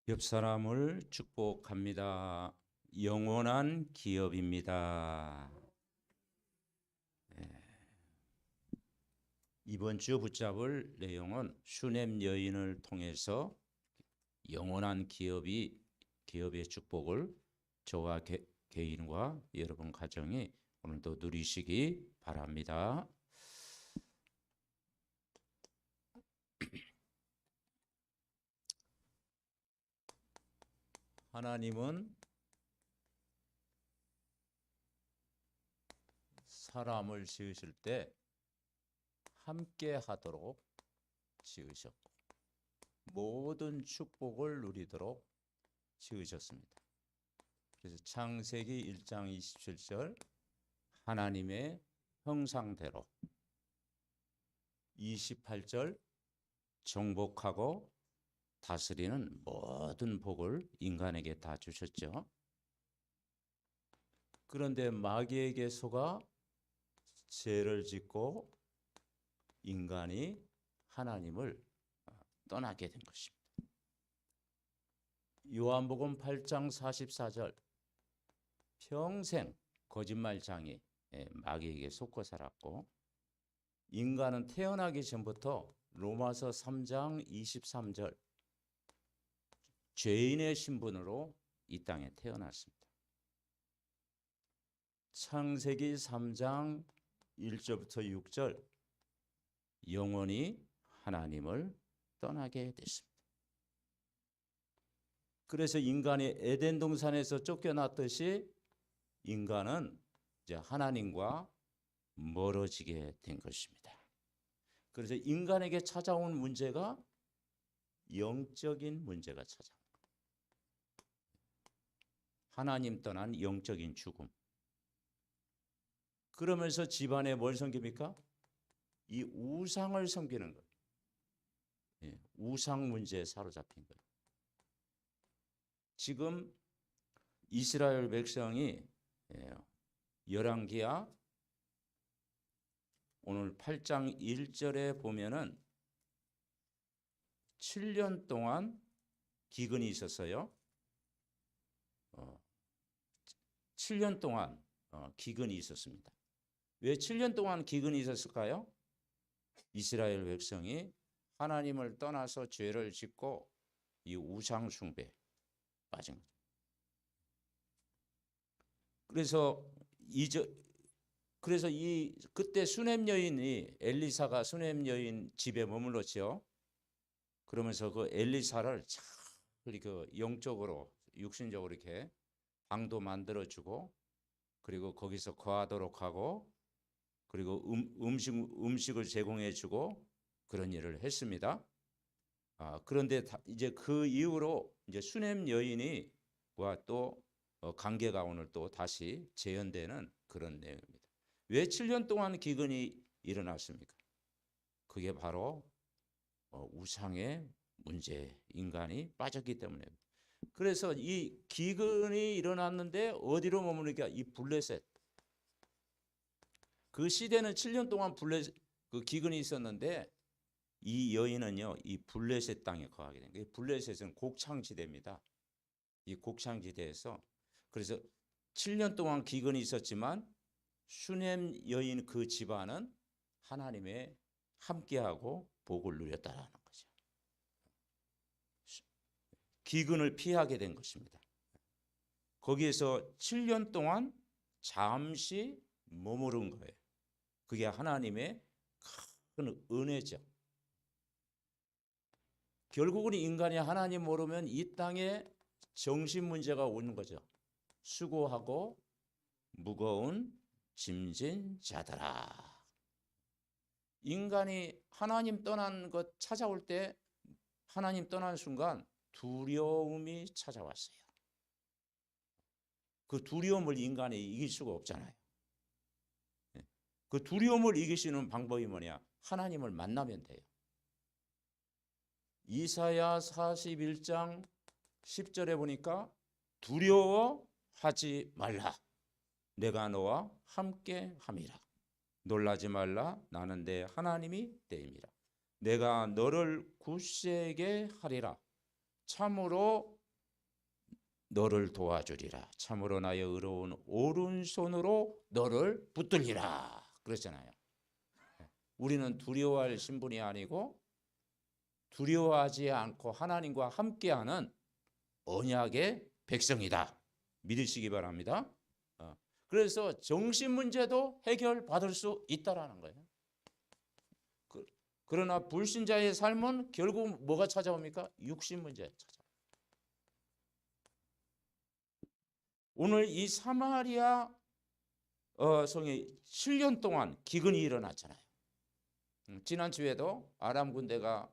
옆 사람을 축복합니다. 영원한 기업입니다. 이번 주 붙잡을 내용은 슈넴 여인을 통해서 영원한 기업의 축복을 저와 개인과 여러분 가정이 오늘도 누리시기 바랍니다. 하나님은 사람을 지으실 때 함께 하도록 지으셨고 모든 축복을 누리도록 지으셨습니다. 그래서 창세기 1장 27절 하나님의 형상대로 28절 정복하고 다스리는 모든 복을 인간에게 다 주셨죠. 그런데 마귀에게 속아 죄를 짓고 인간이 하나님을 떠나게 된 것입니다. 요한복음 8장 44절 평생 거짓말장이 마귀에게 속고 살았고 인간은 태어나기 전부터 로마서 3장 23절 죄인의 신분으로 이 땅에 태어났습니다. 창세기 3장 1절부터 6절 영원히 하나님을 떠나게 됐습니다. 그래서 인간이 에덴 동산에서 쫓겨났듯이 인간은 이제 하나님과 멀어지게 된 것입니다. 그래서 인간에게 찾아온 문제가 영적인 문제가 찾아온 거예요. 하나님 떠난 영적인 죽음. 그러면서 집안에 뭘 섬깁니까? 이 우상을 섬기는 거예요. 우상 문제에 사로잡힌 거예요. 지금 이스라엘 백성이 열왕기야 오늘 8장 1절에 보면은 7년 동안 기근이 있었어요. 7년 동안 기근이 있었습니다. 왜 7년 동안 기근이 있었을까요? 이스라엘 백성이 하나님을 떠나서 죄를 짓고 이 우상 숭배에 빠진 거죠. 그래서 그때 수넴 여인이 엘리사가 수넴 여인 집에 머물렀죠. 그러면서 그 엘리사를 잘 영적으로 육신적으로 이렇게 방도 만들어주고 그리고 거기서 거하도록 하고 그리고 음식을 제공해주고 그런 일을 했습니다. 그런데 이제 그 이후로 이제 수넴 여인이와 또 관계가 오늘 또 다시 재현되는 그런 내용입니다. 왜 7년 동안 기근이 일어났습니까? 그게 바로 우상의 문제, 인간이 빠졌기 때문에. 그래서 이 기근이 일어났는데 어디로 머무르니까 이 블레셋. 그 시대는 7년 동안 그 기근이 있었는데 이 여인은요, 이 블레셋 땅에 거하게 된 거예요. 블레셋은 곡창지대입니다. 이 곡창지대에서 그래서 7년 동안 기근이 있었지만 슈넴 여인 그 집안은 하나님의 함께하고 복을 누렸다라는 거죠. 기근을 피하게 된 것입니다. 거기에서 7년 동안 잠시 머무른 거예요. 그게 하나님의 큰 은혜죠. 결국은 인간이 하나님 모르면 이 땅에 정신 문제가 오는 거죠. 수고하고 무거운 짐진 자들아. 인간이 하나님 떠난 것 찾아올 때 하나님 떠난 순간 두려움이 찾아왔어요. 그 두려움을 인간이 이길 수가 없잖아요. 그 두려움을 이길 수 있는 방법이 뭐냐? 하나님을 만나면 돼요. 이사야 41장 10절에 보니까 두려워하지 말라. 내가 너와 함께 함이라. 놀라지 말라. 나는 내 하나님이 되임이라. 내가 너를 굳세게 하리라. 참으로 너를 도와주리라. 참으로 나의 의로운 오른손으로 너를 붙들리라. 그랬잖아요. 우리는 두려워할 신분이 아니고 두려워하지 않고 하나님과 함께하는 언약의 백성이다. 믿으시기 바랍니다. 그래서 정신 문제도 해결받을 수 있다라는 거예요. 그러나 불신자의 삶은 결국 뭐가 찾아옵니까? 육신 문제 찾아옵니다. 오늘 이 사마리아 성에 7년 동안 기근이 일어났잖아요. 지난 주에도 아람 군대가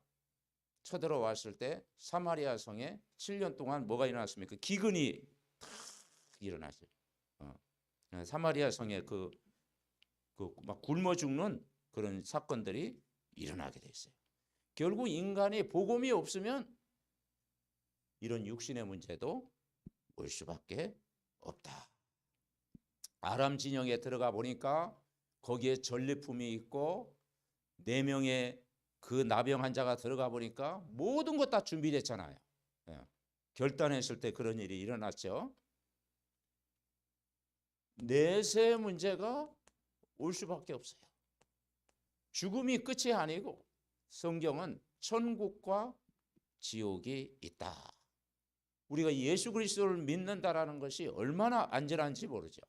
쳐들어왔을 때 사마리아 성에 7년 동안 뭐가 일어났습니까? 기근이 탁 일어났어요. 사마리아 성에 막 굶어 죽는 그런 사건들이 일어나게 됐어요. 결국 인간이 복음이 없으면 이런 육신의 문제도 올 수밖에 없다. 아람 진영에 들어가 보니까 거기에 전리품이 있고 4명의 그 나병 환자가 들어가 보니까 모든 것 다 준비됐잖아요. 결단했을 때 그런 일이 일어났죠. 내세 문제가 올 수밖에 없어요. 죽음이 끝이 아니고 성경은 천국과 지옥이 있다. 우리가 예수 그리스도를 믿는다라는 것이 얼마나 안전한지 모르죠.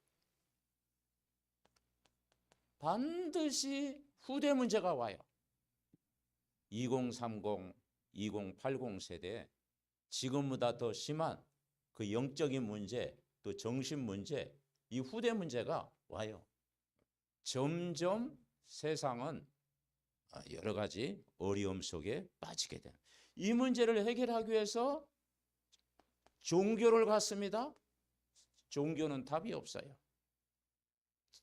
반드시 후대 문제가 와요. 2030, 2080 세대에 지금보다 더 심한 그 영적인 문제, 또 정신 문제, 이 후대 문제가 와요. 점점 세상은 여러 가지 어려움 속에 빠지게 돼요. 이 문제를 해결하기 위해서 종교를 갖습니다. 종교는 답이 없어요.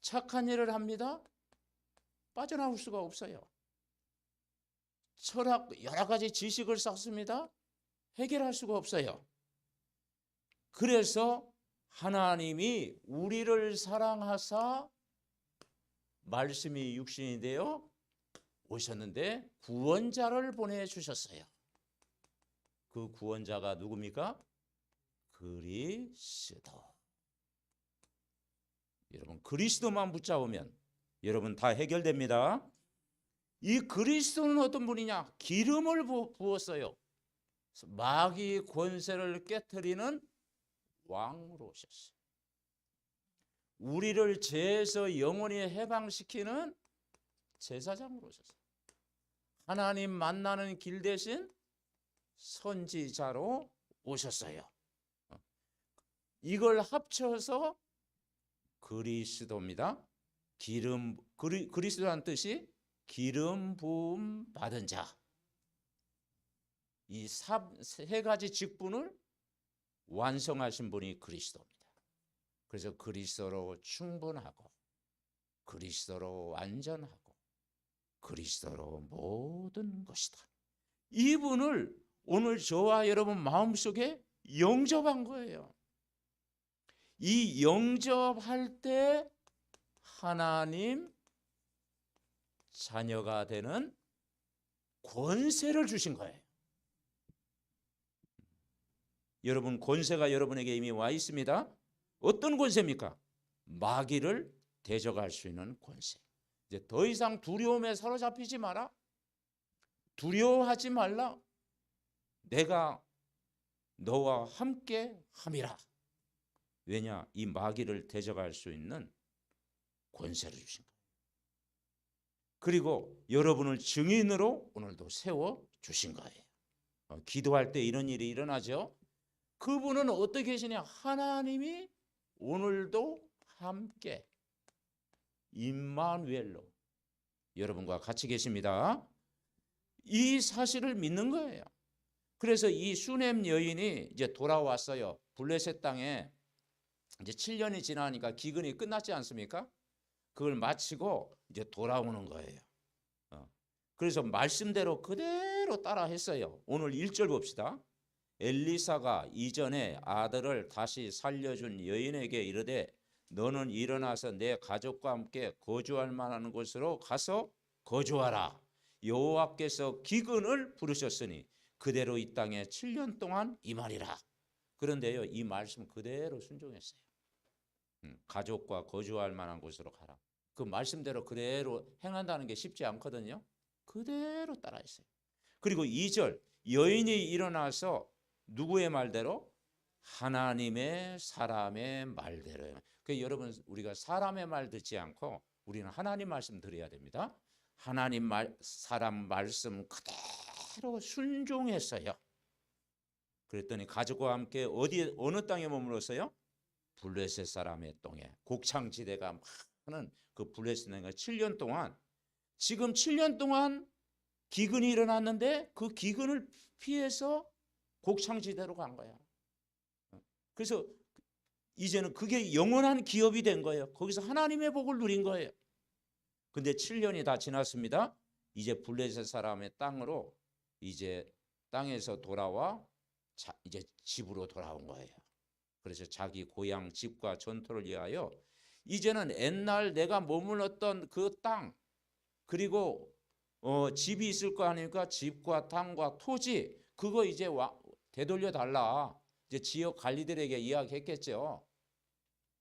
착한 일을 합니다. 빠져나올 수가 없어요. 철학 여러 가지 지식을 쌓습니다. 해결할 수가 없어요. 그래서 하나님이 우리를 사랑하사 말씀이 육신이 되어 오셨는데 구원자를 보내주셨어요. 그 구원자가 누굽니까? 그리스도. 여러분 그리스도만 붙잡으면 여러분 다 해결됩니다. 이 그리스도는 어떤 분이냐? 기름을 부었어요. 마귀 권세를 깨트리는 왕으로 오셨어요. 우리를 죄에서 영원히 해방시키는 제사장으로 오셨어요. 하나님 만나는 길 대신 선지자로 오셨어요. 이걸 합쳐서 그리스도입니다. 그리스도란 뜻이 기름 부음 받은 자. 이 세 가지 직분을 완성하신 분이 그리스도입니다. 그래서 그리스도로 충분하고 그리스도로 완전하고 그리스도로 모든 것이다. 이분을 오늘 저와 여러분 마음속에 영접한 거예요. 이 영접할 때 하나님 자녀가 되는 권세를 주신 거예요. 여러분 권세가 여러분에게 이미 와 있습니다. 어떤 권세입니까? 마귀를 대적할 수 있는 권세. 이제 더 이상 두려움에 사로잡히지 마라. 두려워하지 말라. 내가 너와 함께 함이라. 왜냐? 이 마귀를 대적할 수 있는 권세를 주신 거예요. 그리고 여러분을 증인으로 오늘도 세워 주신 거예요. 기도할 때 이런 일이 일어나죠. 그분은 어떻게 계시냐? 하나님이 오늘도 함께 임마누엘로 여러분과 같이 계십니다. 이 사실을 믿는 거예요. 그래서 이 수넴 여인이 이제 돌아왔어요. 블레셋 땅에 이제 7년이 지나니까 기근이 끝났지 않습니까? 그걸 마치고 이제 돌아오는 거예요. 그래서 말씀대로 그대로 따라 했어요. 오늘 1절 봅시다. 엘리사가 이전에 아들을 다시 살려준 여인에게 이르되 너는 일어나서 내 가족과 함께 거주할 만한 곳으로 가서 거주하라. 여호와께서 기근을 부르셨으니 그대로 이 땅에 7년 동안 임하리라. 그런데요, 이 말씀 그대로 순종했어요. 가족과 거주할 만한 곳으로 가라. 그 말씀대로 그대로 행한다는 게 쉽지 않거든요. 그대로 따라했어요. 그리고 2절, 여인이 일어나서 누구의 말대로? 하나님의 사람의 말대로요. 그 여러분, 우리가 사람의 말 듣지 않고 우리는 하나님 말씀 들어야 됩니다. 하나님 사람 말씀 그대로 순종했어요. 그랬더니 가족과 함께 어느 땅에 머물렀어요? 블레셋 사람의 땅에. 곡창지대가 많은 그 블레셋 땅에 7년 동안, 지금 7년 동안 기근이 일어났는데 그 기근을 피해서 곡창지대로 간 거야. 그래서 이제는 그게 영원한 기업이 된 거예요. 거기서 하나님의 복을 누린 거예요. 근데 7년이 다 지났습니다. 이제 블레셋 사람의 땅으로, 이제 땅에서 돌아와 이제 집으로 돌아온 거예요. 그래서 자기 고향 집과 전토를 위하여 이제는 옛날 내가 머물렀던 그 땅, 그리고 집이 있을 거 아닙니까? 집과 땅과 토지, 그거 이제 되돌려 달라. 이제 지역 관리들에게 이야기했겠죠.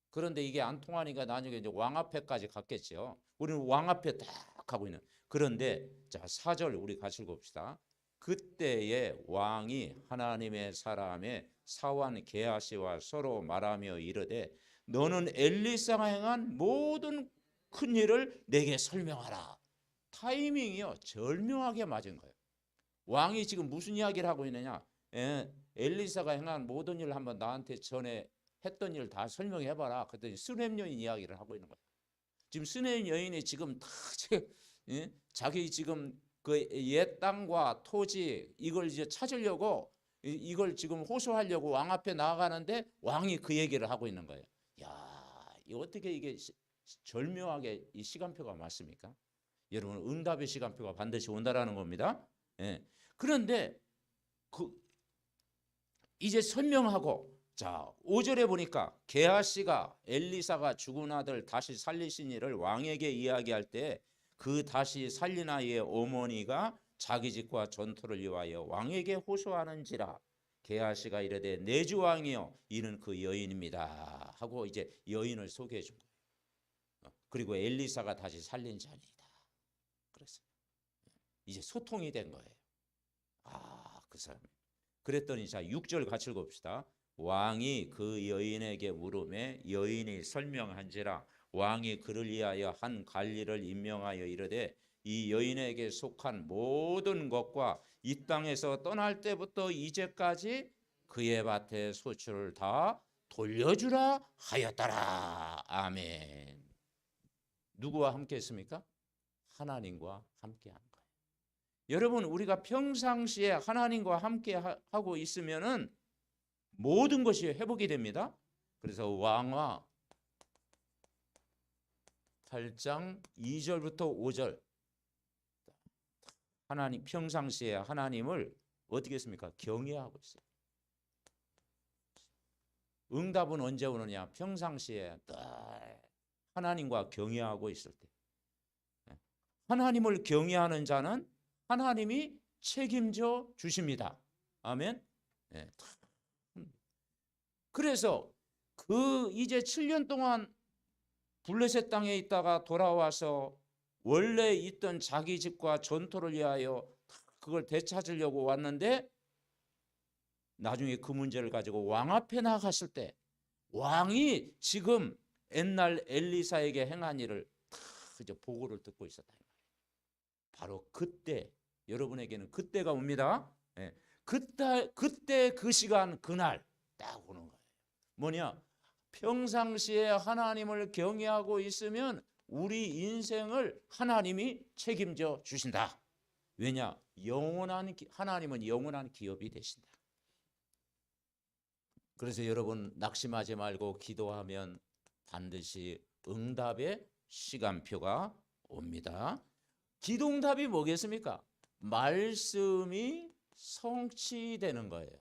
그런데 이게 안 통하니까 나중에 이제 왕 앞에까지 갔겠죠. 우리는 왕 앞에 딱 가고 있는. 그런데 자, 4절 우리 같이 읽읍시다. 그때에 왕이 하나님의 사람의 사환 게하시와 서로 말하며 이르되 너는 엘리사가 행한 모든 큰 일을 내게 설명하라. 타이밍이요, 절묘하게 맞은 거예요. 왕이 지금 무슨 이야기를 하고 있느냐? 엘리사가 행한 모든 일을 한번 나한테 전에 했던 일 다 설명해봐라. 그랬더니 수넴 여인 이야기를 하고 있는 거예요. 지금 수넴 여인이 지금 다 자기 지금 그 옛 땅과 토지 이걸 이제 찾으려고, 이걸 지금 호소하려고 왕 앞에 나아가는데 왕이 그 얘기를 하고 있는 거예요. 야, 어떻게 이게 절묘하게 이 시간표가 맞습니까? 여러분, 응답의 시간표가 반드시 온다라는 겁니다. 예. 그런데 이제 설명하고, 자, 5절에 보니까 게하시가 엘리사가 죽은 아들 다시 살리신 일을 왕에게 이야기할 때 그 다시 살린 아이의 어머니가 자기 집과 전토를 위하여 왕에게 호소하는지라. 게하시가 이르되 내 주 왕이여 이는 그 여인입니다 하고 이제 여인을 소개해 준 거예요. 그리고 엘리사가 다시 살린 자니이다. 그래서 이제 소통이 된 거예요. 그 사람. 그랬더니 자, 6절 같이 읽읍시다. 왕이 그 여인에게 물으매 여인이 설명한지라. 왕이 그를 위하여 한 관리를 임명하여 이르되 이 여인에게 속한 모든 것과 이 땅에서 떠날 때부터 이제까지 그의 밭의 소출을 다 돌려주라 하였더라. 아멘. 누구와 함께 했습니까? 하나님과 함께 한 거예요. 여러분, 우리가 평상시에 하나님과 함께 하고 있으면은 모든 것이 회복이 됩니다. 그래서 왕화 8장 2절부터 5절, 하나님 평상시에 하나님을 어떻게 했습니까? 경외하고 있어요. 응답은 언제 오느냐? 평상시에 하나님과 경외하고 있을 때. 하나님을 경외하는 자는 하나님이 책임져 주십니다. 아멘. 네. 그래서 이제 7년 동안 블레셋 땅에 있다가 돌아와서 원래 있던 자기 집과 전토를 위하여 그걸 되찾으려고 왔는데, 나중에 그 문제를 가지고 왕 앞에 나갔을 때 왕이 지금 옛날 엘리사에게 행한 일을 이제 보고를 듣고 있었다. 바로 그때, 여러분에게는 그때가 옵니다. 네. 그때 그 시간 그날 딱 오는 거예요. 뭐냐? 평상시에 하나님을 경외하고 있으면 우리 인생을 하나님이 책임져 주신다. 왜냐? 하나님은 영원한 기업이 되신다. 그래서 여러분, 낙심하지 말고 기도하면 반드시 응답의 시간표가 옵니다. 기도응답이 뭐겠습니까? 말씀이 성취되는 거예요.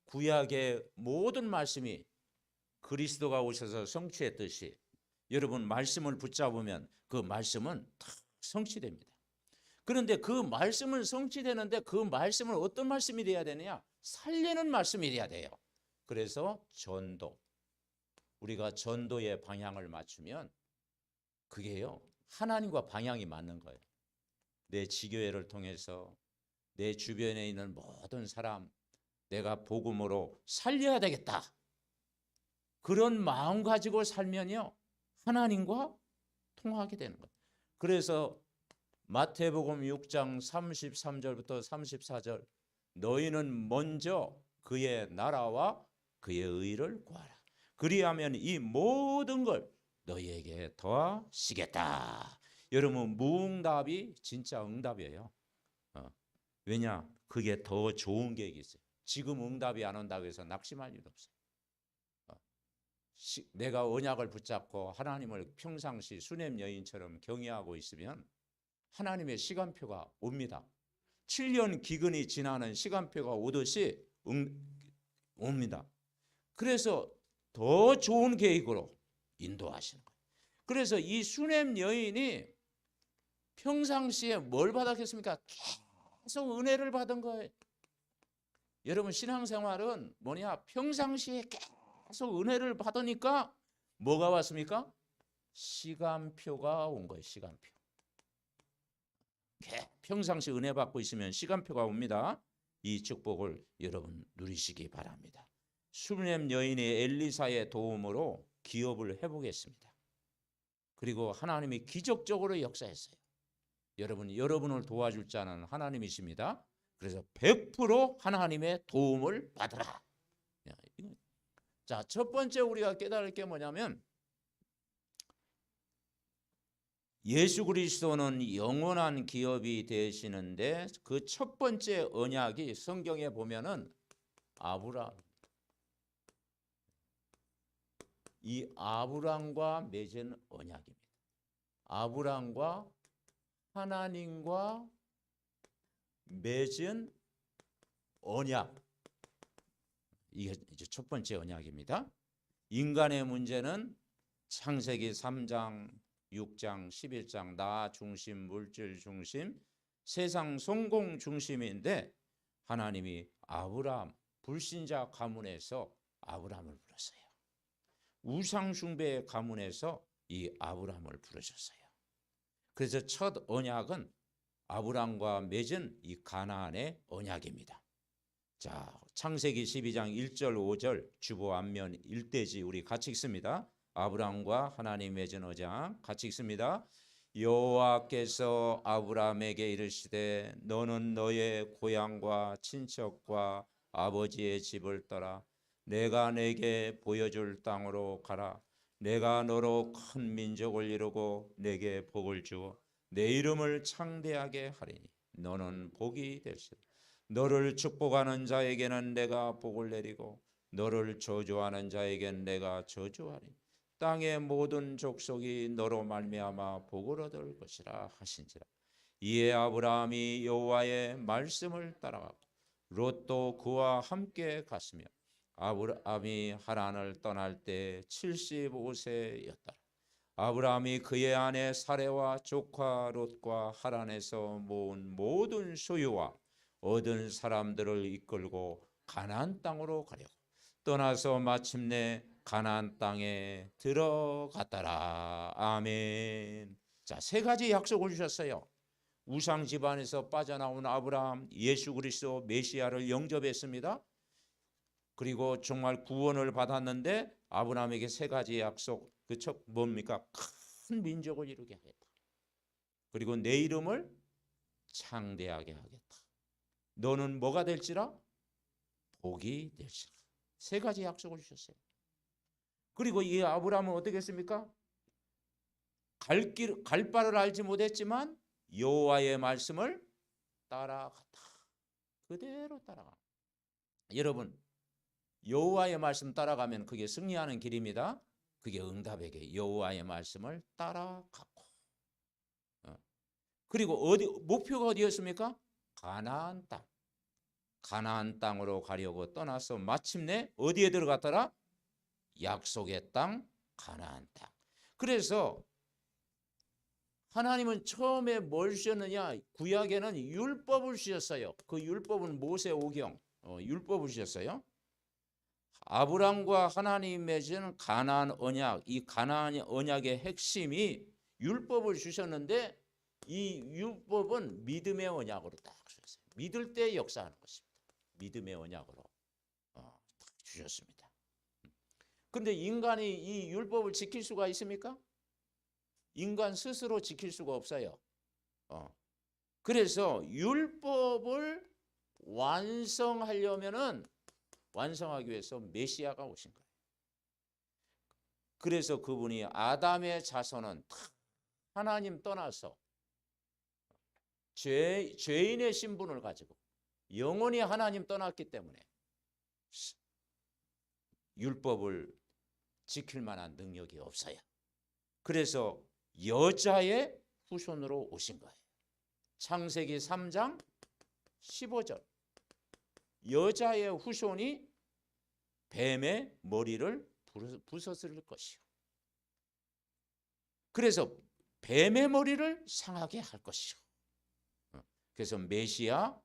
구약의 모든 말씀이 그리스도가 오셔서 성취했듯이 여러분, 말씀을 붙잡으면 그 말씀은 다 성취됩니다. 그런데 그 말씀은 성취되는데 그 말씀은 어떤 말씀이 돼야 되느냐? 살리는 말씀이 돼야 돼요. 그래서 전도. 우리가 전도의 방향을 맞추면 그게요, 하나님과 방향이 맞는 거예요. 내 지교회를 통해서 내 주변에 있는 모든 사람 내가 복음으로 살려야 되겠다. 그런 마음 가지고 살면요, 하나님과 통하게 되는 거예요. 그래서 마태복음 6장 33절부터 34절, 너희는 먼저 그의 나라와 그의 의를 구하라. 그리하면 이 모든 걸 너희에게 더하시겠다. 여러분, 무응답이 진짜 응답이에요. 왜냐? 그게 더 좋은 계획이 있어요. 지금 응답이 안 온다고 해서 낙심할 일 없어요. 내가 언약을 붙잡고 하나님을 평상시 수냄 여인처럼 경외하고 있으면 하나님의 시간표가 옵니다. 7년 기근이 지나는 시간표가 오듯이 옵니다. 그래서 더 좋은 계획으로 인도하시는 거예요. 그래서 이 수냄 여인이 평상시에 뭘 받았겠습니까? 계속 은혜를 받은 거예요. 여러분, 신앙생활은 뭐냐? 평상시에 계속 은혜를 받으니까 뭐가 왔습니까? 시간표가 온 거예요. 시간표. 평상시 은혜 받고 있으면 시간표가 옵니다. 이 축복을 여러분 누리시기 바랍니다. 수냄 여인이 엘리사의 도움으로 기업을 해보겠습니다. 그리고 하나님이 기적적으로 역사했어요. 여러분을 도와줄 자는 하나님이십니다. 그래서 100% 하나님의 도움을 받으라. 자, 첫 번째 우리가 깨달을 게 뭐냐면, 예수 그리스도는 영원한 기업이 되시는데 그 첫 번째 언약이 성경에 보면은 아브라함. 이 아브라함과 맺은 언약입니다. 아브라함과 하나님과 맺은 언약. 이게 이제 첫 번째 언약입니다. 인간의 문제는 창세기 3장, 6장, 11장 나 중심, 물질 중심, 세상 성공 중심인데 하나님이 아브라함, 불신자 가문에서 아브라함을 불렀어요. 우상 숭배의 가문에서 이 아브라함을 부르셨어요. 그래서 첫 언약은 아브라함과 맺은 이 가나안의 언약입니다. 자, 창세기 12장 1절 5절 주보 앞면 1대지 우리 같이 읽습니다. 아브라함과 하나님 맺은 언약 같이 읽습니다. 여호와께서 아브라함에게 이르시되 너는 너의 고향과 친척과 아버지의 집을 떠나 내가 내게 보여줄 땅으로 가라. 내가 너로 큰 민족을 이루고 내게 복을 주어 내 이름을 창대하게 하리니 너는 복이 될시다. 너를 축복하는 자에게는 내가 복을 내리고 너를 저주하는 자에게는 내가 저주하리니 땅의 모든 족속이 너로 말미암아 복을 얻을 것이라 하신지라. 이에 아브라함이 여호와의 말씀을 따라가고 롯도 그와 함께 갔으며 아브라함이 하란을 떠날 때 75세였다. 아브라함이 그의 아내 사레와 조카 롯과 하란에서 모은 모든 소유와 얻은 사람들을 이끌고 가나안 땅으로 가려고 떠나서 마침내 가나안 땅에 들어갔더라. 아멘. 자, 세 가지 약속을 주셨어요. 우상 집안에서 빠져나온 아브라함, 예수 그리스도 메시아를 영접했습니다. 그리고 정말 구원을 받았는데 아브라함에게 세 가지 약속. 그 첫 뭡니까? 큰 민족을 이루게 하겠다. 그리고 내 이름을 창대하게 하겠다. 너는 뭐가 될지라? 복이 될지라. 세 가지 약속을 주셨어요. 그리고 이 아브라함은 어떻게 했습니까? 갈 바를 알지 못했지만 여호와의 말씀을 따라갔다. 그대로 따라가. 여러분, 여호와의 말씀 따라가면 그게 승리하는 길입니다. 그게 응답에게 여호와의 말씀을 따라갔고, 그리고 목표가 어디였습니까? 가나안 땅. 가나안 땅으로 가려고 떠나서 마침내 어디에 들어갔더라? 약속의 땅, 가나안 땅. 그래서 하나님은 처음에 뭘 주셨느냐? 구약에는 율법을 주셨어요. 그 율법은 모세오경, 율법을 주셨어요. 아브라함과 하나님이 맺은 가나안 언약, 이 가나안 언약의 핵심이 율법을 주셨는데 이 율법은 믿음의 언약으로 딱 주셨어요. 믿을 때 역사하는 것입니다. 믿음의 언약으로 딱 주셨습니다. 그런데 인간이 이 율법을 지킬 수가 있습니까? 인간 스스로 지킬 수가 없어요. 그래서 율법을 완성하기 위해서 메시아가 오신 거예요. 그래서 그분이 아담의 자손은 하나님 떠나서 죄인의 신분을 가지고 영원히 하나님 떠났기 때문에 율법을 지킬 만한 능력이 없어요. 그래서 여자의 후손으로 오신 거예요. 창세기 3장 15절. 여자의 후손이 뱀의 머리를 부서뜨릴 것이요. 그래서 뱀의 머리를 상하게 할 것이요. 그래서 메시아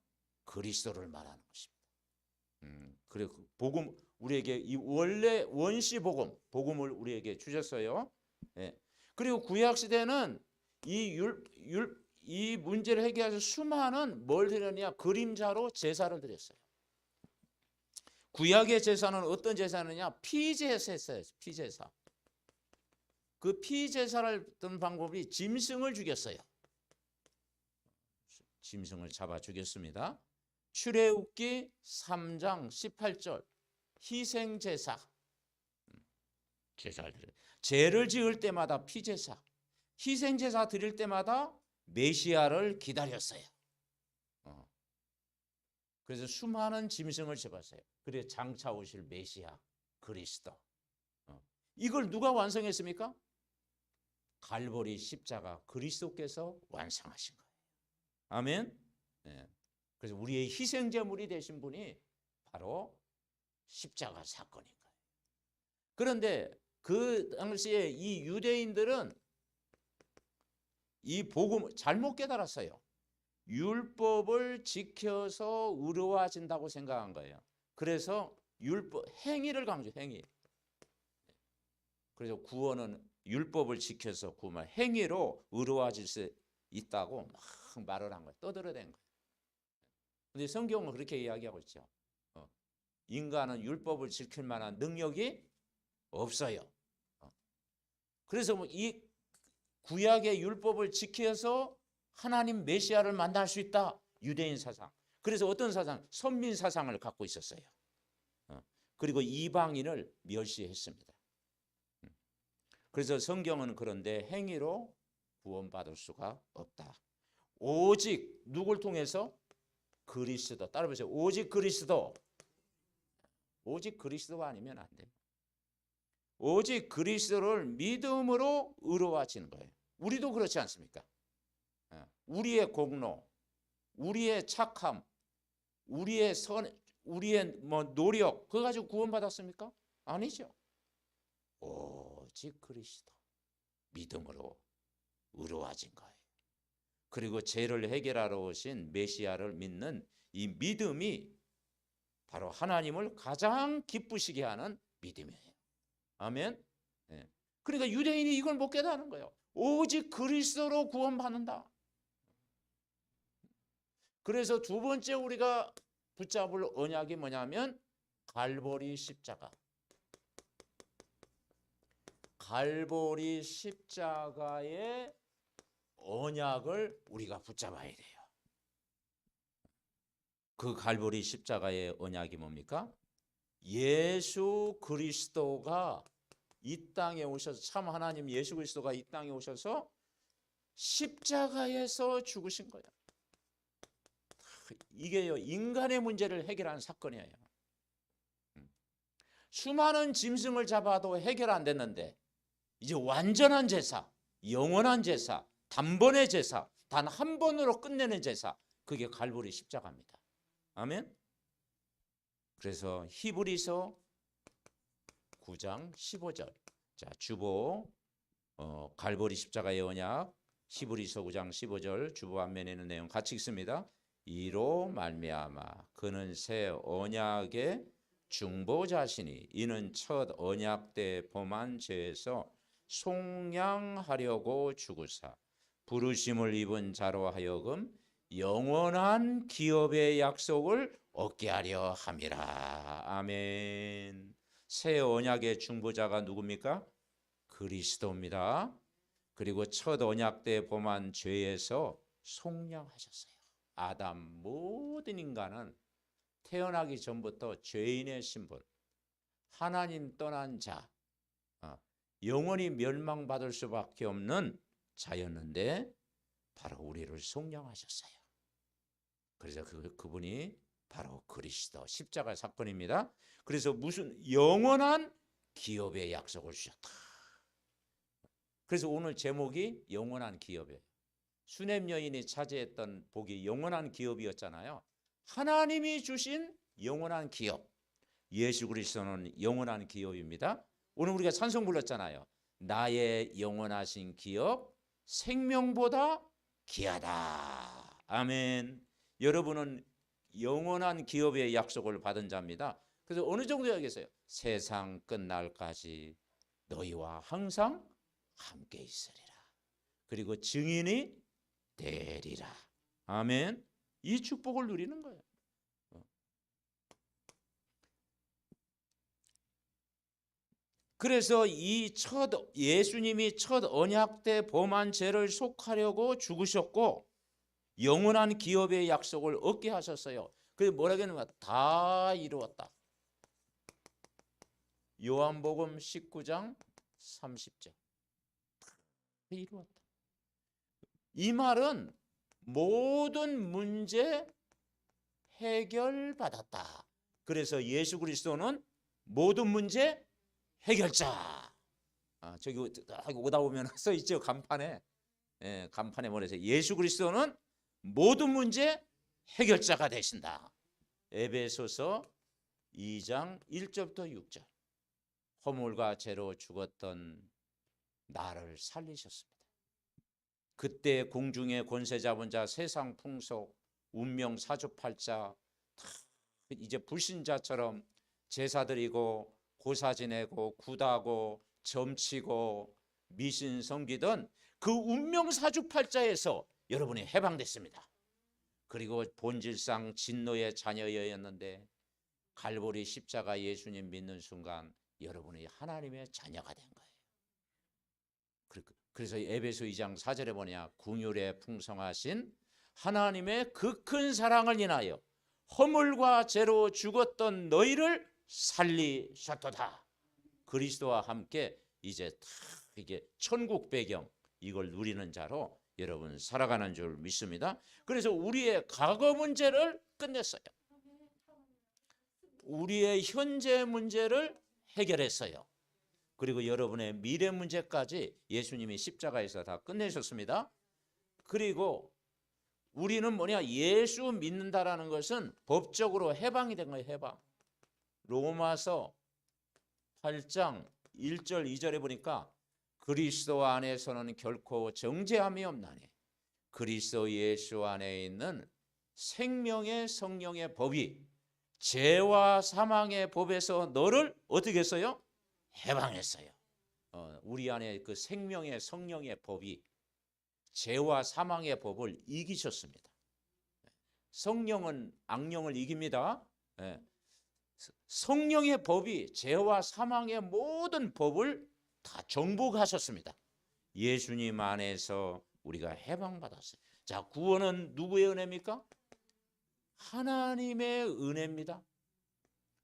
그리스도를 말하는 것입니다. 그리고 복음 우리에게 이 원래 원시 복음을 우리에게 주셨어요. 예. 그리고 구약 시대는 이 문제를 해결해서 수많은 뭘 드렸냐? 그림자로 제사를 드렸어요. 구약의 제사는 어떤 제사느냐? 피제사였어요. 피제사. 그 피제사를 든 방법이 짐승을 죽였어요. 짐승을 잡아 죽였습니다. 출애굽기 3장 18절 희생제사. 제사를 드려요. 죄를 지을 때마다 피제사, 희생제사 드릴 때마다 메시아를 기다렸어요. 그래서 수많은 짐승을 잡았어요. 그래서 장차 오실 메시아 그리스도. 이걸 누가 완성했습니까? 갈보리 십자가 그리스도께서 완성하신 거예요. 아멘. 네. 그래서 우리의 희생제물이 되신 분이 바로 십자가 사건인 거예요. 그런데 그 당시에 이 유대인들은 이 복음을 잘못 깨달았어요. 율법을 지켜서 의로워진다고 생각한 거예요. 그래서 율법 행위를 강조해요. 행위. 그래서 구원은 율법을 지켜서 구원, 행위로 의로워질 수 있다고 막 말을 한 거예요. 떠들어댄 거예요. 그런데 성경은 그렇게 이야기하고 있죠. 인간은 율법을 지킬 만한 능력이 없어요. 그래서 이 구약의 율법을 지켜서 하나님 메시아를 만날 수 있다. 유대인 사상. 그래서 어떤 사상? 선민 사상을 갖고 있었어요. 그리고 이방인을 멸시했습니다. 그래서 성경은 그런데 행위로 구원받을 수가 없다. 오직 누굴 통해서? 그리스도. 따라보세요. 오직 그리스도. 오직 그리스도가 아니면 안 돼요. 오직 그리스도를 믿음으로 의로워지는 거예요. 우리도 그렇지 않습니까? 우리의 공로, 우리의 착함, 우리의 노력, 그거 가지고 구원받았습니까? 아니죠. 오직 그리스도 믿음으로 의로워진 거예요. 그리고 죄를 해결하러 오신 메시아를 믿는 이 믿음이 바로 하나님을 가장 기쁘시게 하는 믿음이에요. 아멘. 네. 그러니까 유대인이 이걸 못 깨닫는 거예요. 오직 그리스도로 구원받는다. 그래서 두 번째 우리가 붙잡을 언약이 뭐냐면 갈보리 십자가. 갈보리 십자가의 언약을 우리가 붙잡아야 돼요. 그 갈보리 십자가의 언약이 뭡니까? 예수 그리스도가 이 땅에 오셔서, 참 하나님 예수 그리스도가 이 땅에 오셔서 십자가에서 죽으신 거예요. 이게요, 인간의 문제를 해결하는 사건이에요. 수많은 짐승을 잡아도 해결 안 됐는데 이제 완전한 제사, 영원한 제사, 단번의 제사, 단 한 번으로 끝내는 제사, 그게 갈보리 십자가입니다. 아멘. 그래서 히브리서 9장 15절. 자, 주보 갈보리 십자가의 언약, 히브리서 9장 15절 주보 앞면에 있는 내용 같이 읽습니다. 이로 말미암아 그는 새 언약의 중보자시니 이는 첫 언약 때 범한 죄에서 속량하려고 죽으사 부르심을 입은 자로 하여금 영원한 기업의 약속을 얻게 하려 함이라. 아멘. 새 언약의 중보자가 누굽니까? 그리스도입니다. 그리고 첫 언약 때 범한 죄에서 속량하셨어요. 아담 모든 인간은 태어나기 전부터 죄인의 신분, 하나님 떠난 자, 영원히 멸망받을 수밖에 없는 자였는데 바로 우리를 속량하셨어요. 그래서 그분이 바로 그리스도 십자가 사건입니다. 그래서 무슨 영원한 기업의 약속을 주셨다. 그래서 오늘 제목이 영원한 기업이에요. 수냄 여인이 차지했던 복이 영원한 기업이었잖아요. 하나님이 주신 영원한 기업, 예수 그리스도는 영원한 기업입니다. 오늘 우리가 찬송 불렀잖아요. 나의 영원하신 기업 생명보다 귀하다. 아멘. 여러분은 영원한 기업의 약속을 받은 자입니다. 그래서 어느 정도야겠어요? 세상 끝날까지 너희와 항상 함께 있으리라. 그리고 증인이 되리라. 아멘. 이 축복을 누리는 거예요. 그래서 예수님이 첫 언약 때 범한 죄를 속하려고 죽으셨고 영원한 기업의 약속을 얻게 하셨어요. 그래서 뭐라고 하는가? 다 이루었다. 요한복음 19장 30절. 이루었다. 이 말은 모든 문제 해결받았다. 그래서 예수 그리스도는 모든 문제 해결자. 저기 오다 보면 써 있죠. 간판에. 간판에 뭐래서 예수 그리스도는 모든 문제 해결자가 되신다. 에베소서 2장 1절부터 6절. 허물과 죄로 죽었던 나를 살리셨습니다. 그때 공중의 권세 잡은 자, 세상 풍속, 운명 사주팔자 다 이제 불신자처럼 제사 드리고 고사 지내고 굿하고 점치고 미신 섬기던 그 운명 사주팔자에서 여러분이 해방됐습니다. 그리고 본질상 진노의 자녀였는데 갈보리 십자가 예수님 믿는 순간 여러분이 하나님의 자녀가 된 거예요. 그래서 에베소 2장 4절에 뭐냐? 긍휼에 풍성하신 하나님의 그 큰 사랑을 인하여 허물과 죄로 죽었던 너희를 살리셨도다. 그리스도와 함께 이제 다 이게 천국 배경 이걸 누리는 자로 여러분 살아가는 줄 믿습니다. 그래서 우리의 과거 문제를 끝냈어요. 우리의 현재 문제를 해결했어요. 그리고 여러분의 미래 문제까지 예수님이 십자가에서 다 끝내셨습니다. 그리고 우리는 뭐냐? 예수 믿는다라는 것은 법적으로 해방이 된 거예요. 해방. 로마서 8장 1절 2절에 보니까 그리스도 안에서는 결코 정죄함이 없나니 그리스도 예수 안에 있는 생명의 성령의 법이 죄와 사망의 법에서 너를 어떻게 했어요? 해방했어요. 우리 안에 그 생명의 성령의 법이 죄와 사망의 법을 이기셨습니다. 성령은 악령을 이깁니다. 성령의 법이 죄와 사망의 모든 법을 다 정복하셨습니다. 예수님 안에서 우리가 해방받았어요. 자, 구원은 누구의 은혜입니까? 하나님의 은혜입니다.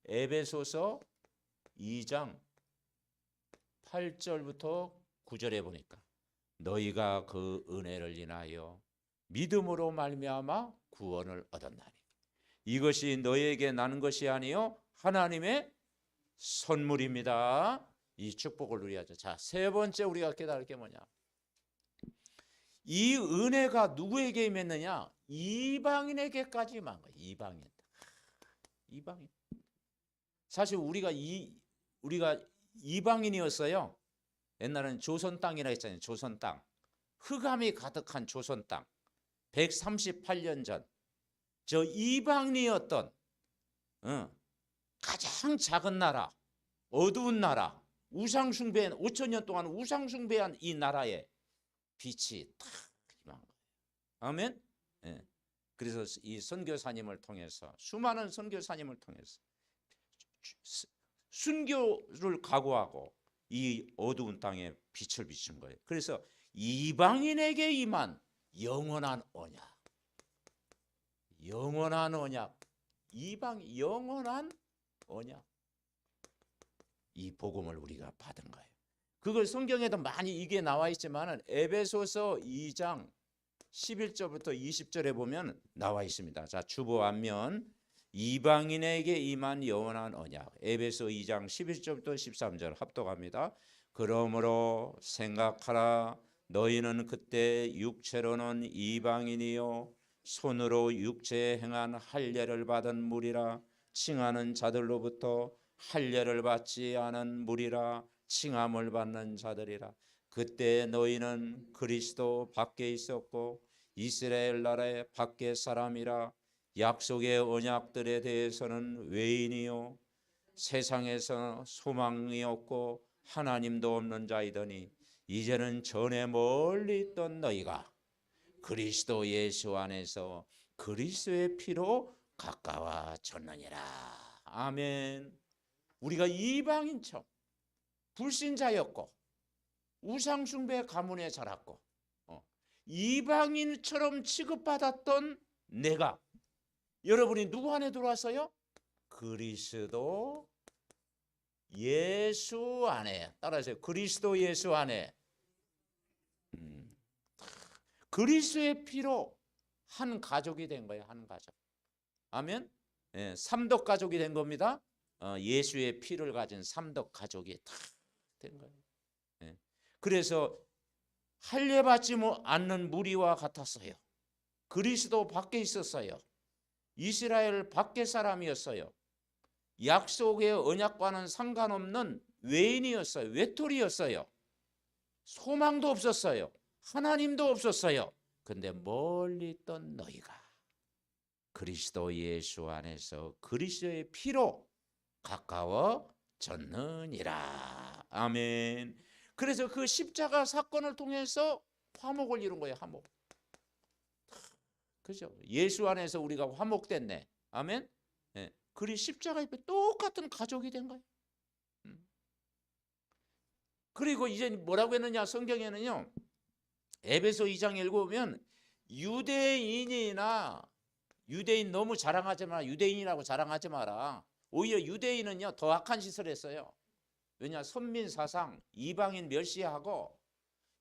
에베소서 2장 8절부터 9절에 보니까 너희가 그 은혜를 인하여 믿음으로 말미암아 구원을 얻었나니 이것이 너희에게 나는 것이 아니요 하나님의 선물입니다. 이 축복을 누려야죠. 자, 세 번째 우리가 깨달을 게 뭐냐? 이 은혜가 누구에게 임했느냐? 이방인에게까지 임한 거예요. 이방인. 사실 우리가 이방인이었어요. 옛날에는 조선 땅이라 했잖아요. 조선 땅. 흑암이 가득한 조선 땅. 138년 전 저 이방인이었던 가장 작은 나라, 어두운 나라, 우상숭배한 5천 년 동안 우상숭배한 이 나라에 빛이 탁 임한 거예요. 아멘. 예. 그래서 이 선교사님을 통해서 수많은 선교사님을 통해서 순교를 각오하고 이 어두운 땅에 빛을 비춘 거예요. 그래서 이방인에게 임한 영원한 언약, 영원한 언약, 이방 영원한 언약, 이 복음을 우리가 받은 거예요. 그걸 성경에도 많이 이게 나와 있지만은 에베소서 2장 11절부터 20절에 보면 나와 있습니다. 자, 주보 앞면 이방인에게 임한 영원한 언약. 에베소 2장 11절부터 13절 합독합니다. 그러므로 생각하라. 너희는 그때 육체로는 이방인이요 손으로 육체에 행한 할례를 받은 무리라. 칭하는 자들로부터 할례를 받지 않은 무리라. 칭함을 받는 자들이라. 그때 너희는 그리스도 밖에 있었고 이스라엘 나라의 밖에 사람이라. 약속의 언약들에 대해서는 외인이요 세상에서 소망이 없고 하나님도 없는 자이더니 이제는 전에 멀리 있던 너희가 그리스도 예수 안에서 그리스도의 피로 가까워졌느니라. 아멘. 우리가 이방인처럼 불신자였고 우상숭배 가문에 자랐고 이방인처럼 취급받았던 내가, 여러분이 누구 안에 들어왔어요? 그리스도 예수 안에. 따라하세요. 그리스도 예수 안에. 그리스도의 피로 한 가족이 된 거예요. 한 가족. 아멘. 예, 삼덕 가족이 된 겁니다. 예수의 피를 가진 삼덕 가족이 다 된 거예요. 예. 그래서 할례 받지 않는 무리와 같았어요. 그리스도 밖에 있었어요. 이스라엘 밖의 사람이었어요. 약속의 언약과는 상관없는 외인이었어요. 외톨이였어요. 소망도 없었어요. 하나님도 없었어요. 근데 멀리 있던 너희가 그리스도 예수 안에서 그리스도의 피로 가까워졌느니라. 아멘. 그래서 그 십자가 사건을 통해서 화목을 이룬 거예요. 화목. 그죠? 예수 안에서 우리가 화목됐네. 아멘. 예. 그리 십자가 옆에 똑같은 가족이 된 거예요. 그리고 이제 뭐라고 했느냐? 성경에는요. 에베소 2장 읽어보면 유대인 너무 자랑하지 마라. 유대인이라고 자랑하지 마라. 오히려 유대인은요 더 악한 짓을 했어요. 왜냐? 선민 사상, 이방인 멸시하고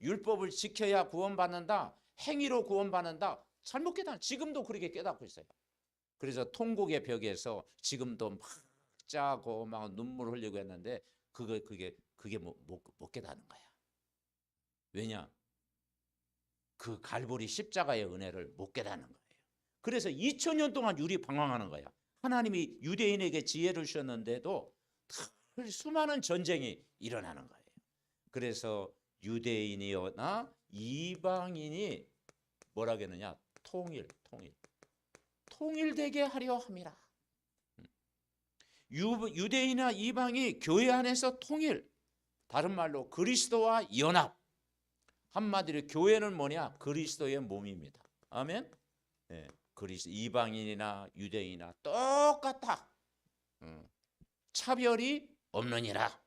율법을 지켜야 구원받는다. 행위로 구원받는다. 잘못 깨닫. 지금도 그렇게 깨닫고 있어요. 그래서 통곡의 벽에서 지금도 막 짜고 막 눈물 흘리고 했는데 그게 못 깨닫는 거야. 왜냐? 그 갈보리 십자가의 은혜를 못 깨닫는 거예요. 그래서 2000년 동안 유리방황하는 거야. 하나님이 유대인에게 지혜를 주셨는데도 수많은 전쟁이 일어나는 거예요. 그래서 유대인이나 이방인이 뭐라고 했느냐? 통일되게 하려 함이라. 유대인이나 이방이 교회 안에서 통일, 다른 말로 그리스도와 연합. 한마디로 교회는 뭐냐? 그리스도의 몸입니다. 아멘. 네, 그리스도 이방인이나 유대인이나 똑같아. 차별이 없느니라.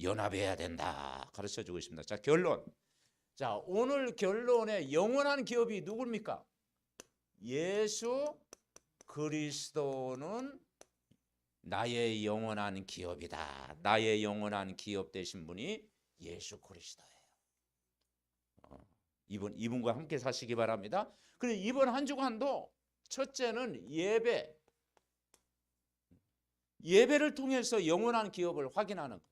연합해야 된다. 가르쳐주고 있습니다. 자, 결론. 자, 오늘 결론의 영원한 기업이 누굽니까? 예수 그리스도는 나의 영원한 기업이다. 나의 영원한 기업 되신 분이 예수 그리스도예요. 이분과 함께 사시기 바랍니다. 그리고 이번 한 주간도 첫째는 예배를 통해서 영원한 기업을 확인하는 거예요.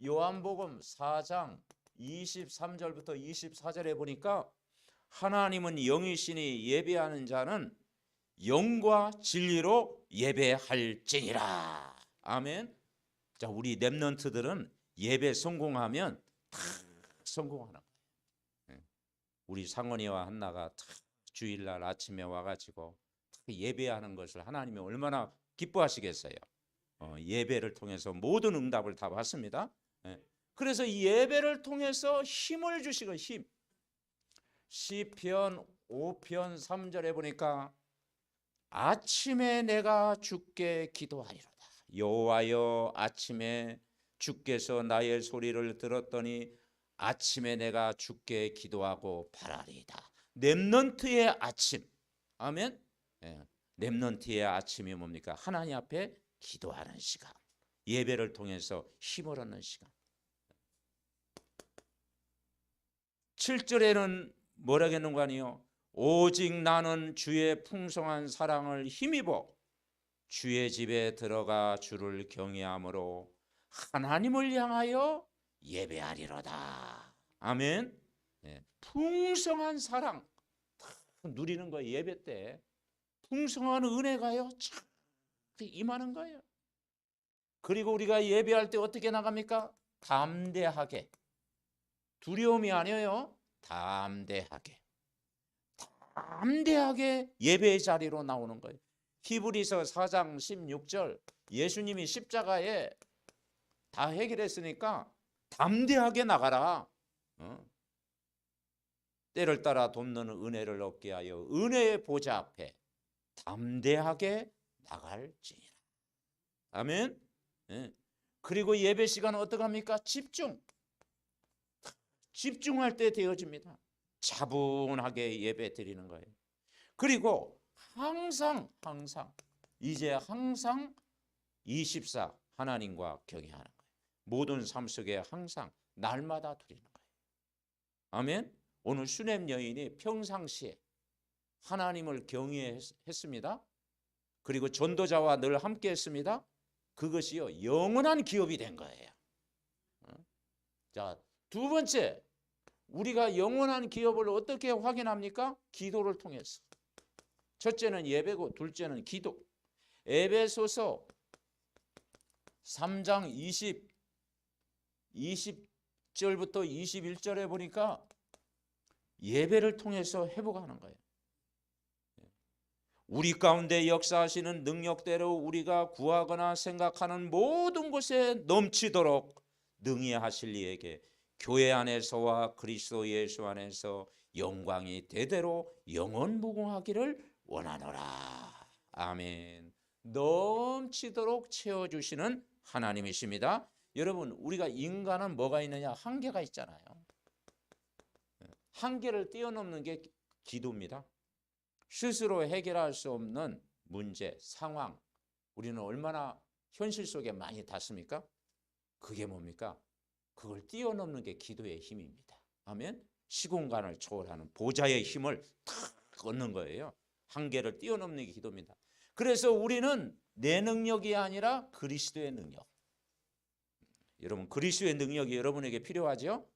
요한복음 4장 23절부터 24절에 보니까 하나님은 영이시니 예배하는 자는 영과 진리로 예배할지니라. 아멘. 자, 우리 렘넌트들은 예배 성공하면 다 성공하는 거예요. 우리 상원이와 한나가 주일날 아침에 와가지고 예배하는 것을 하나님이 얼마나 기뻐하시겠어요. 예배를 통해서 모든 응답을 다 받습니다. 예. 그래서 이 예배를 통해서 힘을 주시고 힘. 시편 5편 3절에 보니까 아침에 내가 주께 기도하리로다. 여호와여, 아침에 주께서 나의 소리를 들었더니 아침에 내가 주께 기도하고 바라리이다. 렘넌트의 아침. 아멘. 예. 렘넌트의 아침이 뭡니까? 하나님 앞에 기도하는 시간. 예배를 통해서 힘을 얻는 시간. 7절에는 뭐라겠는가 하니요? 오직 나는 주의 풍성한 사랑을 힘입어 주의 집에 들어가 주를 경외함으로 하나님을 향하여 예배하리로다. 아멘. 네. 풍성한 사랑 누리는 거예요. 예배 때 풍성한 은혜가요 참 임하는 거예요. 그리고 우리가 예배할 때 어떻게 나갑니까? 담대하게. 두려움이 아니에요. 담대하게 예배의 자리로 나오는 거예요. 히브리서 4장 16절 예수님이 십자가에 다 해결했으니까 담대하게 나가라. 때를 따라 돕는 은혜를 얻게 하여 은혜의 보좌 앞에 담대하게 나갈지니라. 아멘. 그리고 예배 시간은 어떡합니까? 집중할 때 되어집니다. 차분하게 예배 드리는 거예요. 그리고 항상 24 하나님과 경외하는 거예요. 모든 삶 속에 항상 날마다 드리는 거예요. 아멘. 오늘 수넴 여인이 평상시에 하나님을 경외했습니다. 그리고 전도자와 늘 함께 했습니다. 그것이요 영원한 기업이 된 거예요. 자, 두 번째, 우리가 영원한 기업을 어떻게 확인합니까? 기도를 통해서. 첫째는 예배고 둘째는 기도. 에베소서 3장 20절부터 21절에 보니까 예배를 통해서 회복하는 거예요. 우리 가운데 역사하시는 능력대로 우리가 구하거나 생각하는 모든 것에 넘치도록 능히 하실 이에게 교회 안에서와 그리스도 예수 안에서 영광이 대대로 영원무궁하기를 원하노라. 아멘. 넘치도록 채워주시는 하나님이십니다. 여러분, 우리가 인간은 뭐가 있느냐? 한계가 있잖아요. 한계를 뛰어넘는 게 기도입니다. 스스로 해결할 수 없는 문제, 상황, 우리는 얼마나 현실 속에 많이 닿습니까? 그게 뭡니까? 그걸 뛰어넘는 게 기도의 힘입니다. 아멘. 시공간을 초월하는 보좌의 힘을 탁 얻는 거예요. 한계를 뛰어넘는 게 기도입니다. 그래서 우리는 내 능력이 아니라 그리스도의 능력. 여러분, 그리스도의 능력이 여러분에게 필요하죠?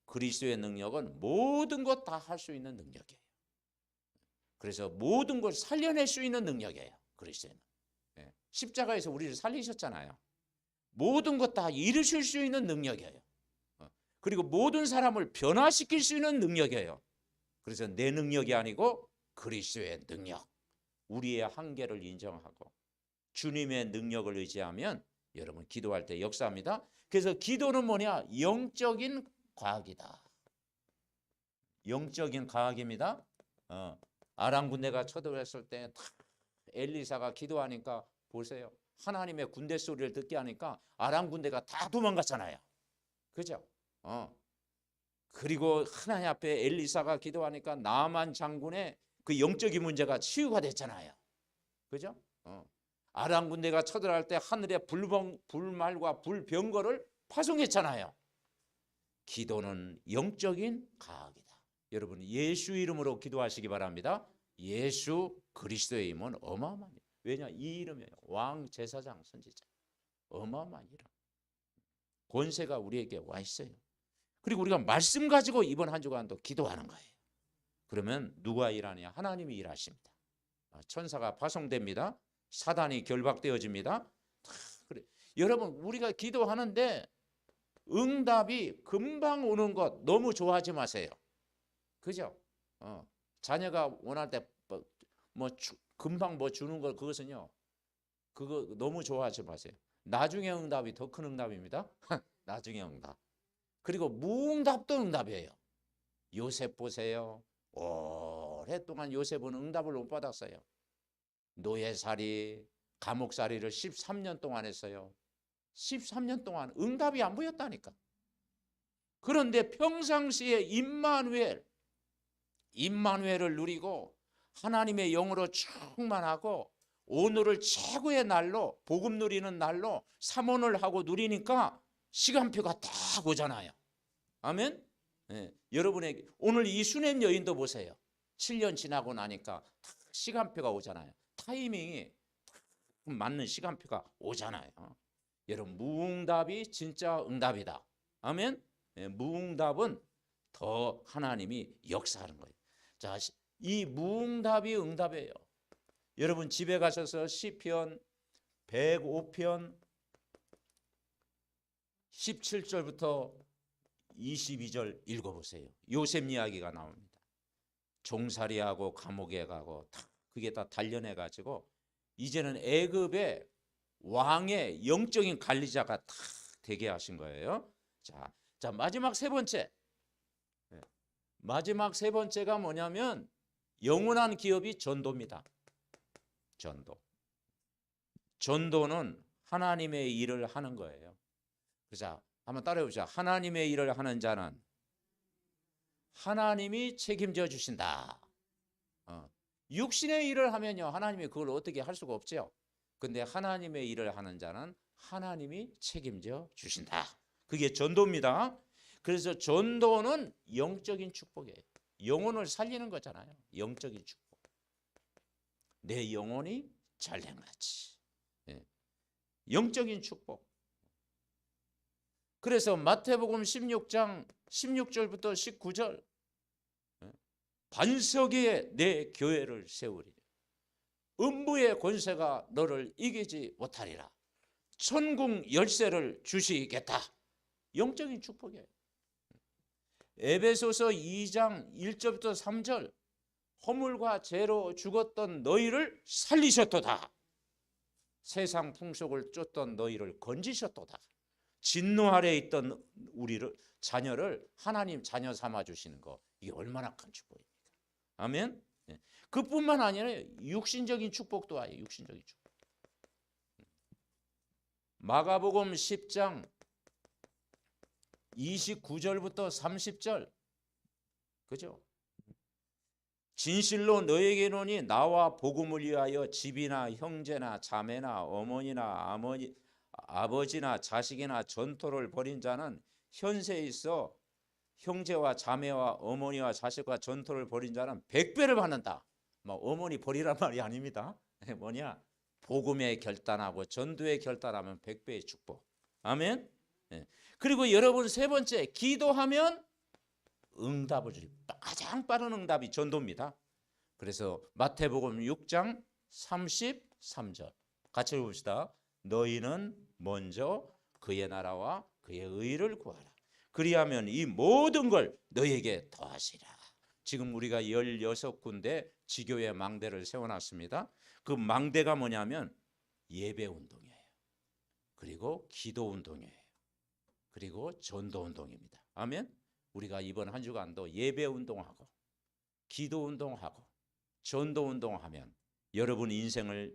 그리스도의 능력은 모든 것 다 할 수 있는 능력이에요. 그래서 모든 걸 살려낼 수 있는 능력이에요. 그리스도는. 십자가에서 우리를 살리셨잖아요. 모든 것 다 이루실 수 있는 능력이에요. 그리고 모든 사람을 변화시킬 수 있는 능력이에요. 그래서 내 능력이 아니고 그리스도의 능력. 우리의 한계를 인정하고 주님의 능력을 의지하면 여러분 기도할 때 역사합니다. 그래서 기도는 뭐냐? 영적인 과학이다. 영적인 과학입니다. 아람 군대가 쳐들어왔을 때 엘리사가 기도하니까 보세요. 하나님의 군대 소리를 듣게 하니까 아람 군대가 다 도망갔잖아요. 그죠? 그리고 하나님 앞에 엘리사가 기도하니까 나만 장군의 그 영적인 문제가 치유가 됐잖아요. 그죠? 아람 군대가 쳐들어갈 때 하늘에 불말과 불병거를 파송했잖아요. 기도는 영적인 과학이다. 여러분 예수 이름으로 기도하시기 바랍니다. 예수 그리스도의 이름은 어마어마한 이름. 왜냐? 이 이름이에요. 왕, 제사장, 선지자. 어마어마한 이름. 권세가 우리에게 와 있어요. 그리고 우리가 말씀 가지고 이번 한 주간도 기도하는 거예요. 그러면 누가 일하냐? 하나님이 일하십니다. 천사가 파송됩니다. 사단이 결박되어집니다. 그래. 여러분 우리가 기도하는데 응답이 금방 오는 것 너무 좋아하지 마세요. 그죠? 자녀가 원할 때 금방 뭐 주는 것 그것은요. 그거 너무 좋아하지 마세요. 나중에 응답이 더 큰 응답입니다. 나중에 응답. 그리고 무응답도 응답이에요. 요셉 보세요. 오랫동안 요셉은 응답을 못 받았어요. 노예살이, 감옥살이를 13년 동안 했어요. 13년 동안 응답이 안 보였다니까. 그런데 평상시에 임마누엘을 누리고 하나님의 영으로 충만하고 오늘을 최고의 날로, 복음 누리는 날로 삼원을 하고 누리니까 시간표가 딱 오잖아요. 아멘. 예, 여러분에게 오늘 이 수냄 여인도 보세요. 7년 지나고 나니까 딱 시간표가 오잖아요. 타이밍이 맞는 시간표가 오잖아요. 여러분, 무응답이 진짜 응답이다. 아멘. 예, 무응답은 더 하나님이 역사하는 거예요. 자, 이 무응답이 응답이에요. 여러분 집에 가셔서 시편 105편 17절부터 22절 읽어보세요. 요셉 이야기가 나옵니다. 종살이하고 감옥에 가고 그게 다 단련해 가지고 이제는 애굽의 왕의 영적인 관리자가 다 되게 하신 거예요. 자, 마지막 세 번째가 뭐냐면 영원한 기업이 전도입니다. 전도는 하나님의 일을 하는 거예요. 그래서 한번 따라해 보자. 하나님의 일을 하는 자는 하나님이 책임져 주신다. 육신의 일을 하면요, 하나님이 그걸 어떻게 할 수가 없죠. 근데 하나님의 일을 하는 자는 하나님이 책임져 주신다. 그게 전도입니다. 그래서 전도는 영적인 축복이에요. 영혼을 살리는 거잖아요. 영적인 축복. 내 영혼이 잘된같이. 영적인 축복. 그래서 마태복음 16장 16절부터 19절 반석 위에 내 교회를 세우리라. 음부의 권세가 너를 이기지 못하리라. 천국 열쇠를 주시겠다. 영적인 축복이에요. 에베소서 2장 1절부터 3절 허물과 죄로 죽었던 너희를 살리셨도다. 세상 풍속을 쫓던 너희를 건지셨도다. 진노 아래에 있던 자녀를 하나님 자녀 삼아 주시는 거, 이게 얼마나 큰 축복입니까? 아멘. 그뿐만 아니라 육신적인 축복도 와요. 육신적인 축복. 마가복음 10장 29절부터 30절, 그죠? 진실로 너에게 이르노니 나와 복음을 위하여 집이나 형제나 자매나 어머니나 아버지나 자식이나 전토를 벌인 자는 현세에 있어 형제와 자매와 어머니와 자식과 전토를 벌인 자는 100배를 받는다. 어머니 벌이란 말이 아닙니다. 뭐냐? 복음에 결단하고 전도에 결단하면 100배의 축복. 아멘. 그리고 여러분 세 번째, 기도하면 응답을 주리. 가장 빠른 응답이 전도입니다. 그래서 마태복음 6장 33절 같이 읽읍시다. 너희는 먼저 그의 나라와 그의 의를 구하라. 그리하면 이 모든 걸 너희에게 더하시라. 지금 우리가 16군데 지교회 망대를 세워놨습니다. 그 망대가 뭐냐면 예배운동이에요. 그리고 기도운동이에요. 그리고 전도운동입니다. 아멘. 우리가 이번 한 주간도 예배운동하고 기도운동하고 전도운동하면 여러분 인생을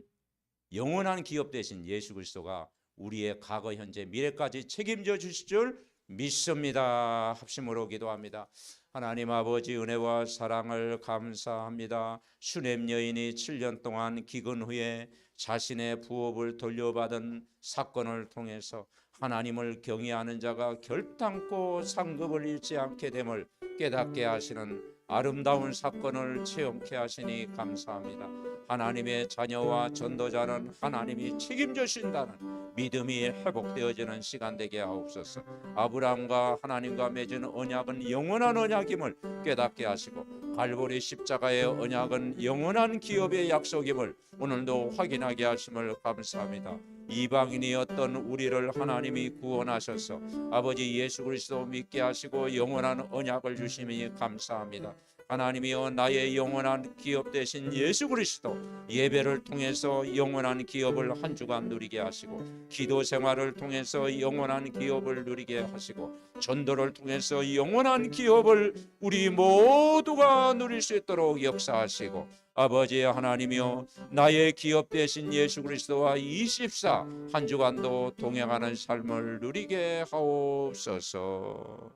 영원한 기업 되신 예수 그리스도가 우리의 과거 현재 미래까지 책임져 주실 줄 믿습니다. 합심으로 기도합니다. 하나님 아버지, 은혜와 사랑을 감사합니다. 수냄 여인이 7년 동안 기근 후에 자신의 부업을 돌려받은 사건을 통해서 하나님을 경외하는 자가 결단코 상급을 잃지 않게 됨을 깨닫게 하시는 아름다운 사건을 체험케 하시니 감사합니다. 하나님의 자녀와 전도자는 하나님이 책임져 주신다는 믿음이 회복되어지는 시간 되게 하옵소서. 아브라함과 하나님과 맺은 언약은 영원한 언약임을 깨닫게 하시고 갈보리 십자가의 언약은 영원한 기업의 약속임을 오늘도 확인하게 하심을 감사합니다. 이방인이었던 우리를 하나님이 구원하셔서 아버지 예수 그리스도 믿게 하시고 영원한 언약을 주심이 감사합니다. 하나님이여 나의 영원한 기업 되신 예수 그리스도 예배를 통해서 영원한 기업을 한 주간 누리게 하시고 기도 생활을 통해서 영원한 기업을 누리게 하시고 전도를 통해서 영원한 기업을 우리 모두가 누릴 수 있도록 역사하시고 아버지 하나님이여 나의 기업 되신 예수 그리스도와 24 한 주간도 동행하는 삶을 누리게 하옵소서.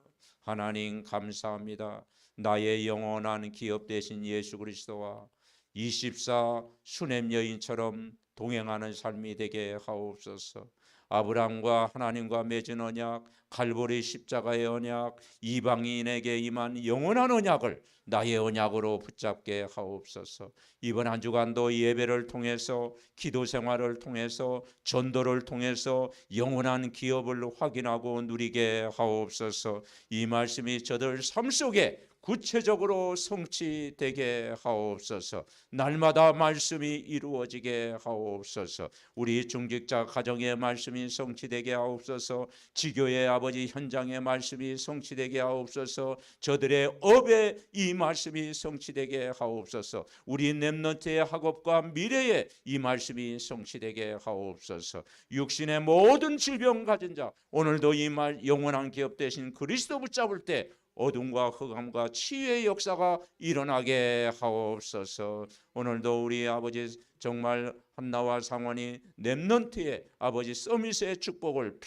하나님 감사합니다. 나의 영원한 기업 되신 예수 그리스도와 24 수냄 여인처럼 동행하는 삶이 되게 하옵소서. 아브라함과 하나님과 맺은 언약, 갈보리 십자가의 언약, 이방인에게 임한 영원한 언약을 나의 언약으로 붙잡게 하옵소서. 이번 한 주간도 예배를 통해서 기도 생활을 통해서 전도를 통해서 영원한 기업을 확인하고 누리게 하옵소서. 이 말씀이 저들 삶 속에 구체적으로 성취되게 하옵소서. 날마다 말씀이 이루어지게 하옵소서. 우리 중직자 가정의 말씀이 성취되게 하옵소서. 지교의 아버지 현장의 말씀이 성취되게 하옵소서. 저들의 업에 이 말씀이 성취되게 하옵소서. 우리 렘넌트의 학업과 미래에 이 말씀이 성취되게 하옵소서. 육신의 모든 질병 가진 자 오늘도 이 말 영원한 기업 되신 그리스도 붙잡을 때 어둠과 흑암과 치유의 역사가 일어나게 하옵소서. 오늘도 우리 아버지 정말 한나와 상원이 렘넌트의 아버지 서밋의 축복을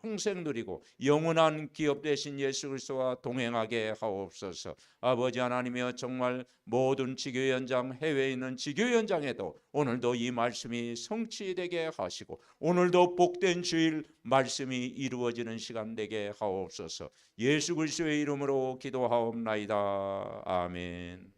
평생 누리고 영원한 기업 되신 예수 그리스도와 동행하게 하옵소서. 아버지 하나님이여 정말 모든 지교 현장 해외에 있는 지교 현장에도 오늘도 이 말씀이 성취되게 하시고 오늘도 복된 주일 말씀이 이루어지는 시간 되게 하옵소서. 예수 그리스도의 이름으로 기도하옵나이다. 아멘.